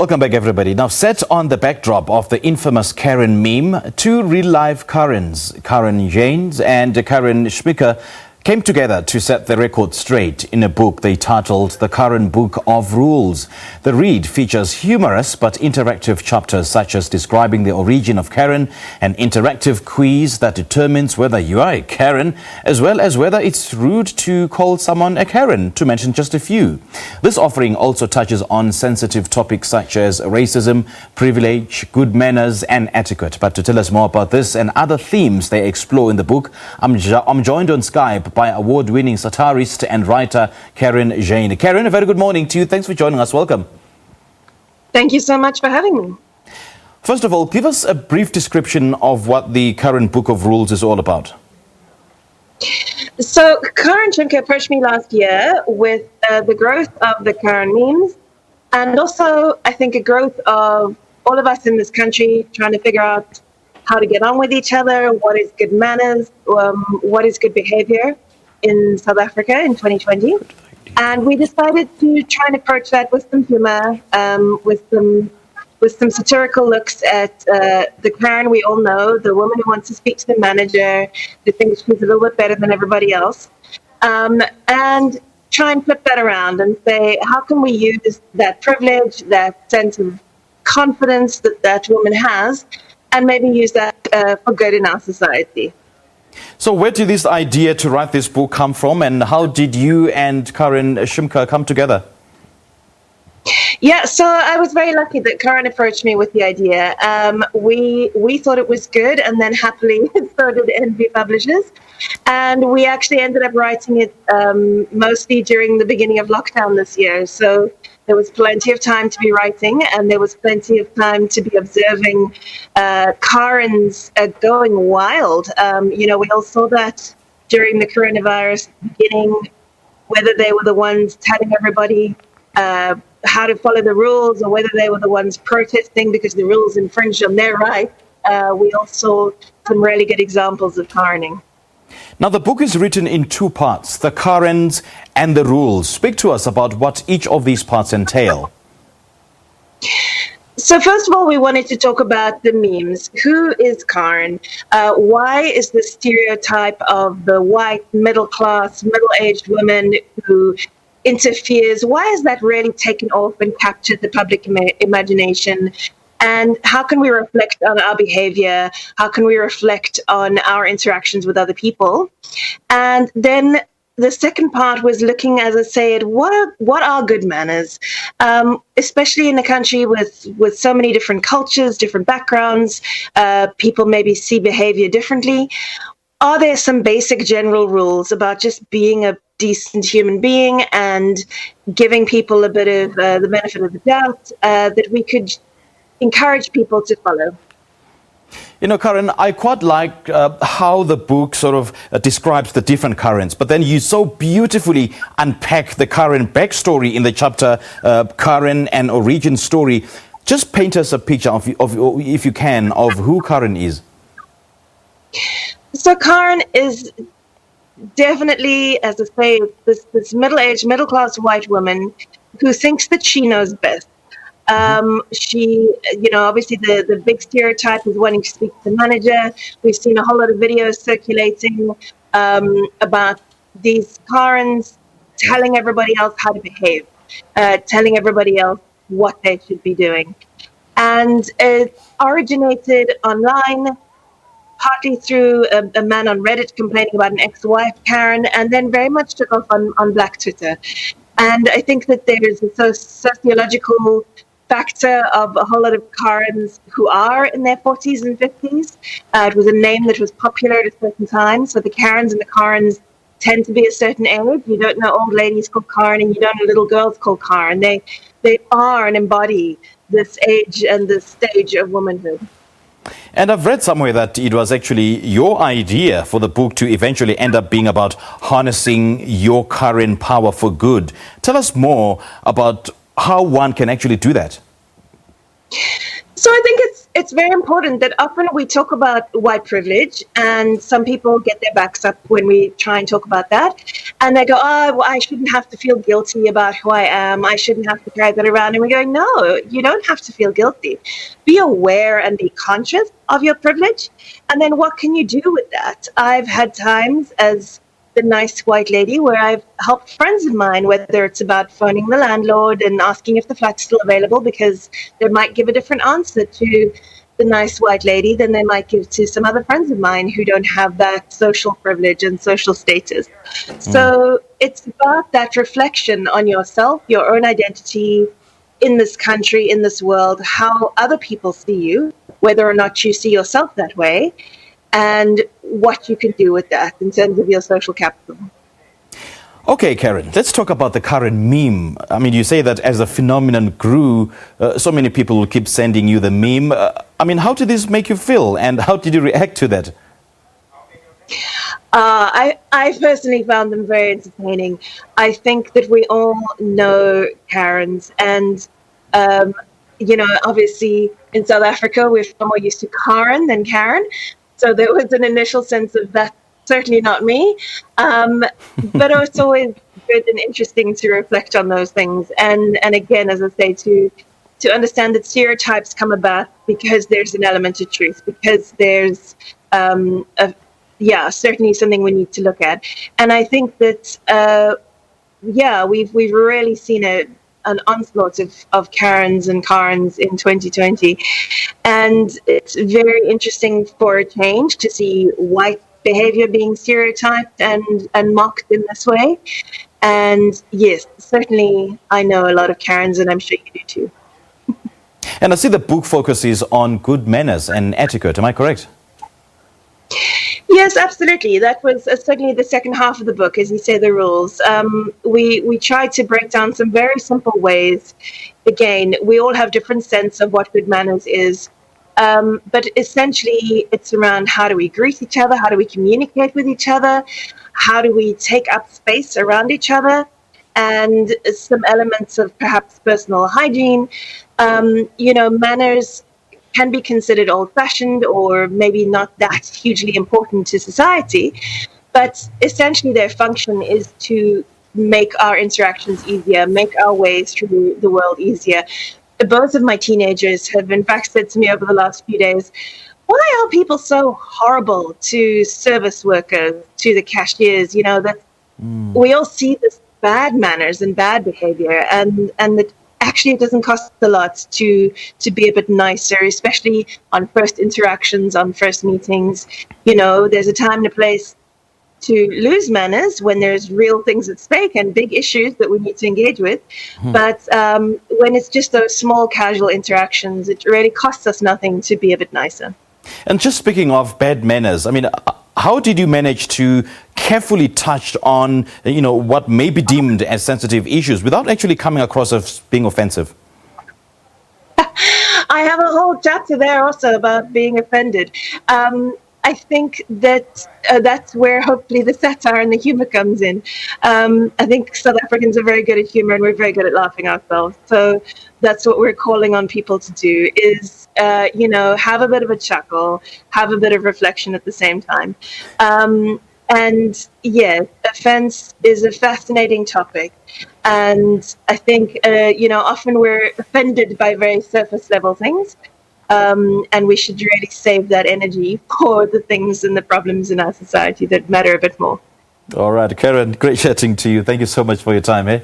Welcome back, everybody. Now, set on the backdrop of the infamous Karin meme, two real-life Karins, Jeynes and Karin Schimke, came together to set the record straight in a book they titled The Karin Book of Rules. The read features humorous but interactive chapters such as describing the origin of Karin, an interactive quiz that determines whether you are a Karin, as well as whether it's rude to call someone a Karin, to mention just a few. This offering also touches on sensitive topics such as racism, privilege, good manners and etiquette. But to tell us more about this and other themes they explore in the book, I'm joined on Skype by award-winning satirist and writer Karin Schimke. Karin, a very good morning to you. Thanks for joining us. Welcome. Thank you so much for having me. First of all, give us a brief description of what the Karin Book of Rules is all about. So Karin Schimke approached me last year with the growth of the Karin memes, and also I think a growth of all of us in this country trying to figure out how to get on with each other, what is good manners, what is good behavior in South Africa in 2020. And we decided to try and approach that with some humor, with some satirical looks at the Karin we all know, the woman who wants to speak to the manager, who thinks she's a little bit better than everybody else, and try and flip that around and say, how can we use that privilege, that sense of confidence that woman has, and maybe use that for good in our society. So where did this idea to write this book come from, and how did you and Karin Schimke come together? Yeah, so I was very lucky that Karin approached me with the idea. We thought it was good, and then happily so did Envy Publishers. And we actually ended up writing it mostly during the beginning of lockdown this year. So there was plenty of time to be writing, and there was plenty of time to be observing Karins going wild. We all saw that during the coronavirus beginning, whether they were the ones telling everybody how to follow the rules, or whether they were the ones protesting because the rules infringed on their rights. We all saw some really good examples of Karining. Now, the book is written in two parts, the Karins and the rules. Speak to us about what each of these parts entail. So first of all, we wanted to talk about the memes. Who is Karin? Why is the stereotype of the white, middle-class, middle-aged woman who interferes, why is that really taken off and captured the public imagination? And how can we reflect on our behavior? How can we reflect on our interactions with other people? And then the second part was looking, as I said, what are good manners? Especially in a country with so many different cultures, different backgrounds, people maybe see behavior differently. Are there some basic general rules about just being a decent human being and giving people a bit of the benefit of the doubt that we could encourage people to follow? You know, Karin, I quite like how the book sort of describes the different Karins, but then you so beautifully unpack the Karin backstory in the chapter Karin and Origin Story. Just paint us a picture of, if you can, of who Karin is. So Karin is definitely, as I say, this middle-aged, middle-class white woman who thinks that she knows best. She, obviously the big stereotype is wanting to speak to the manager. We've seen a whole lot of videos circulating about these Karins telling everybody else how to behave, telling everybody else what they should be doing. And it originated online, partly through a man on Reddit complaining about an ex-wife, Karin, and then very much took off on Black Twitter. And I think that there is a sociological factor of a whole lot of Karins who are in their 40s and 50s. It was a name that was popular at a certain time. So the Karins and the Karins tend to be a certain age. You don't know old ladies called Karin, and you don't know little girls called Karin. They are and embody this age and this stage of womanhood. And I've read somewhere that it was actually your idea for the book to eventually end up being about harnessing your Karin power for good. Tell us more about how one can actually do that. So I think it's very important that often we talk about white privilege, and some people get their backs up when we try and talk about that. And they go, oh, well, I shouldn't have to feel guilty about who I am. I shouldn't have to carry that around. And we're going, no, you don't have to feel guilty. Be aware and be conscious of your privilege. And then what can you do with that? I've had times as the nice white lady where I've helped friends of mine, whether it's about phoning the landlord and asking if the flat's still available, because they might give a different answer to the nice white lady than they might give to some other friends of mine who don't have that social privilege and social status. So it's about that reflection on yourself, your own identity in this country, in this world, how other people see you, whether or not you see yourself that way, and what you can do with that in terms of your social capital. Okay, Karin, let's talk about the Karin meme. I mean, you say that as the phenomenon grew, so many people will keep sending you the meme. I mean, how did this make you feel, and how did you react to that? I personally found them very entertaining. I think that we all know Karens, and obviously in South Africa we're far more used to Karin than Karen, so there was an initial sense of that. Certainly not me, but it's always good and interesting to reflect on those things. And again, as I say, to understand that stereotypes come about because there's an element of truth, because there's certainly something we need to look at. And I think that we've really seen an onslaught of Karens and Karens in 2020, and it's very interesting for a change to see white behavior being stereotyped and mocked in this way. And yes, certainly I know a lot of Karens, and I'm sure you do too. And I see the book focuses on good manners and etiquette. Am I correct? Yes, absolutely. That was certainly the second half of the book, as you say, the rules. We tried to break down some very simple ways. Again, we all have different sense of what good manners is. But essentially, it's around how do we greet each other, how do we communicate with each other, how do we take up space around each other, and some elements of perhaps personal hygiene. Manners can be considered old-fashioned or maybe not that hugely important to society, but essentially their function is to make our interactions easier, make our ways through the world easier. Both of my teenagers have in fact said to me over the last few days, why are people so horrible to service workers, to the cashiers? That we all see this bad manners and bad behavior, and that actually it doesn't cost a lot to be a bit nicer, especially on first interactions, on first meetings. There's a time and a place to lose manners when there's real things at stake and big issues that we need to engage with. But when it's just those small casual interactions, it really costs us nothing to be a bit nicer. And just speaking of bad manners, I mean, how did you manage to carefully touch on, what may be deemed as sensitive issues without actually coming across as being offensive? I have a whole chapter there also about being offended. I think that that's where hopefully the satire and the humor comes in. I think South Africans are very good at humor, and we're very good at laughing ourselves. So that's what we're calling on people to do is, have a bit of a chuckle, have a bit of reflection at the same time. And yes, offense is a fascinating topic. And I think, often we're offended by very surface level things. And we should really save that energy for the things and the problems in our society that matter a bit more. All right, Karin, great chatting to you. Thank you so much for your time.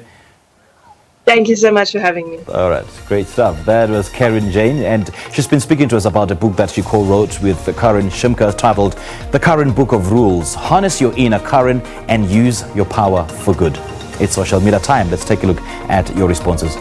Thank you so much for having me. All right, great stuff. That was Karin Jeynes, and she's been speaking to us about a book that she co-wrote with Karin Schimke titled The Karin Book of Rules. Harness your inner Karin and use your power for good. It's social media time. Let's take a look at your responses.